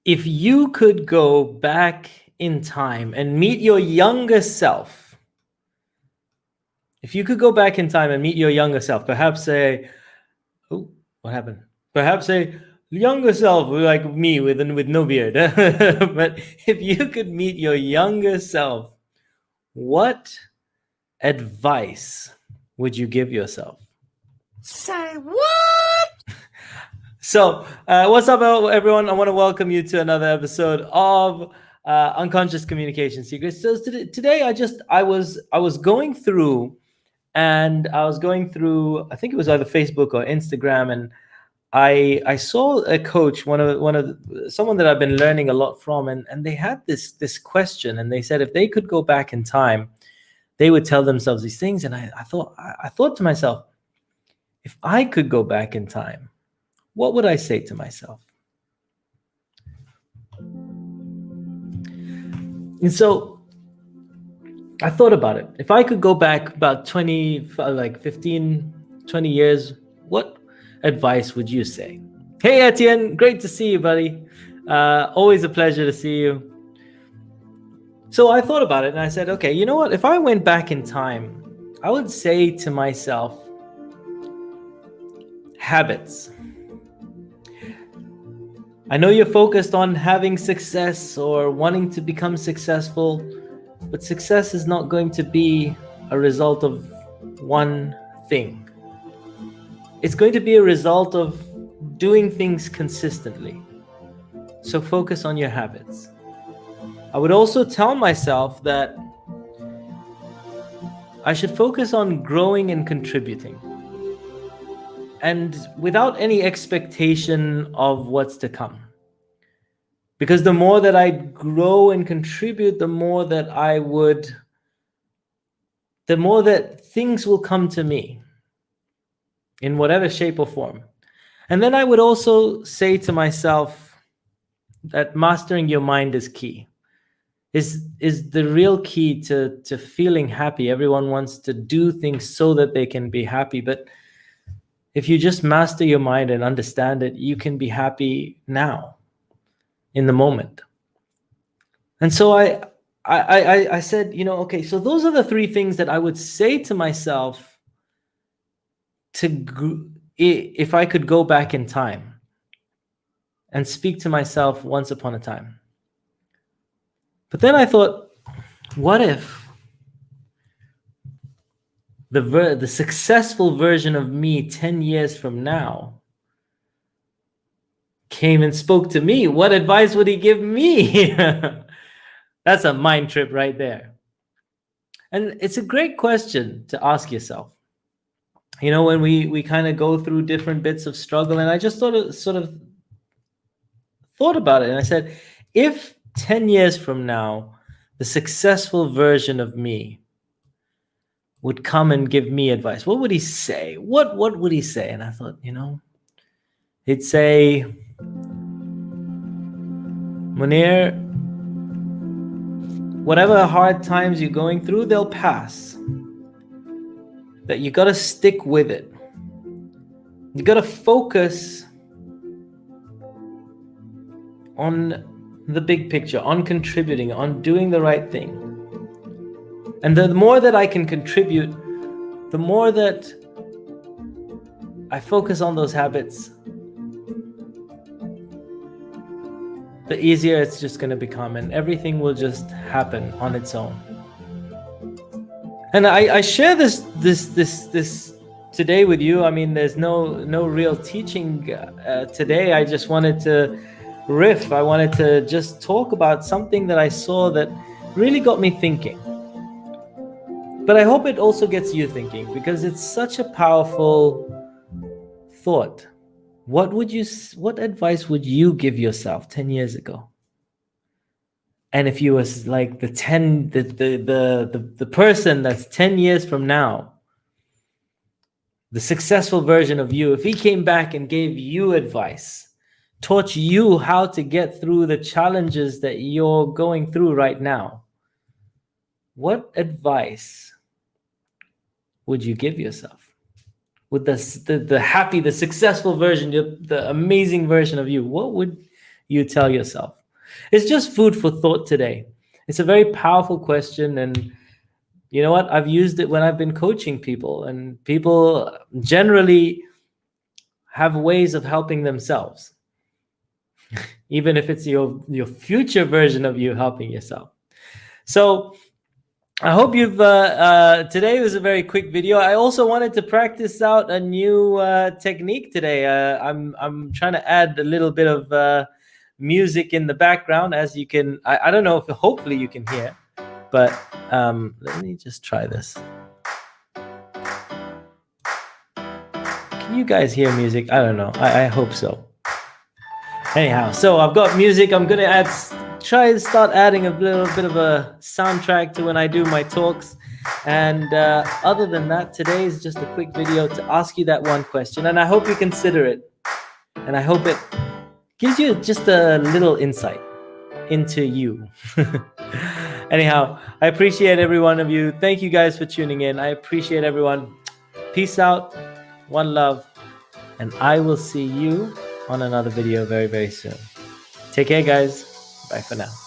If you could go back in time and meet your younger self, if you could go back in time and meet your younger self, perhaps say, oh, what happened? Perhaps say, younger self like me with no beard. But if you could meet your younger self, what advice would you give yourself? Say what? So, what's up, everyone? I want to welcome you to another episode of Unconscious Communication Secrets. So today, I was going through, and I was going through. I think it was either Facebook or Instagram, and I saw a coach, someone that I've been learning a lot from, and they had this question, and they said if they could go back in time, they would tell themselves these things, and I thought to myself, if I could go back in time, what would I say to myself? And so I thought about it. If I could go back about 15, 20 years, what advice would you say? Hey, Etienne, great to see you, buddy. Always a pleasure to see you. So I thought about it and I said, okay, you know what? If I went back in time, I would say to myself, habits. I know you're focused on having success or wanting to become successful, but success is not going to be a result of one thing. It's going to be a result of doing things consistently. So focus on your habits. I would also tell myself that I should focus on growing and contributing, and without any expectation of what's to come. Because the more that I grow and contribute, the more that things will come to me in whatever shape or form. And then I would also say to myself that mastering your mind is key. Is the real key to feeling happy. Everyone wants to do things so that they can be happy, but if you just master your mind and understand it, you can be happy now, in the moment. And so I said, okay, so those are the three things that I would say to myself if I could go back in time and speak to myself once upon a time. But then I thought, what if the successful version of me 10 years from now came and spoke to me? What advice would he give me? That's a mind trip right there. And it's a great question to ask yourself. When we kind of go through different bits of struggle, and I just sort of thought about it, and I said, if 10 years from now, the successful version of me would come and give me advice, what would he say? What would he say? And I thought, he'd say, Muneer, whatever hard times you're going through, they'll pass. That you got to stick with it. You got to focus on the big picture, on contributing, on doing the right thing. And the more that I can contribute, the more that I focus on those habits, the easier it's just going to become, and everything will just happen on its own. And I share this today with you. I mean, there's no real teaching today. I just wanted to riff. I wanted to just talk about something that I saw that really got me thinking. But I hope it also gets you thinking, because it's such a powerful thought. What advice would you give yourself 10 years ago? And if you was like the person that's 10 years from now, the successful version of you, if he came back and gave you advice, taught you how to get through the challenges that you're going through right now, what advice would you give yourself? With the happy, the successful version, the amazing version of you, what would you tell yourself? It's just food for thought today. It's a very powerful question, and you know what? I've used it when I've been coaching people, and people generally have ways of helping themselves, even if it's your future version of you helping yourself. So I hope you've today was a very quick video. I also wanted to practice out a new technique today. I'm trying to add a little bit of music in the background, as you can. I don't know if hopefully you can hear, but let me just try this. Can you guys hear music? I don't know. I hope so. Anyhow, so I've got music. I'm gonna try to start adding a little bit of a soundtrack to when I do my talks. And other than that, today is just a quick video to ask you that one question, and I hope you consider it. And I hope it gives you just a little insight into you. Anyhow, I appreciate every one of you. Thank you guys for tuning in. I appreciate everyone. Peace out. One love. And I will see you on another video very, very soon. Take care, guys. Bye for now.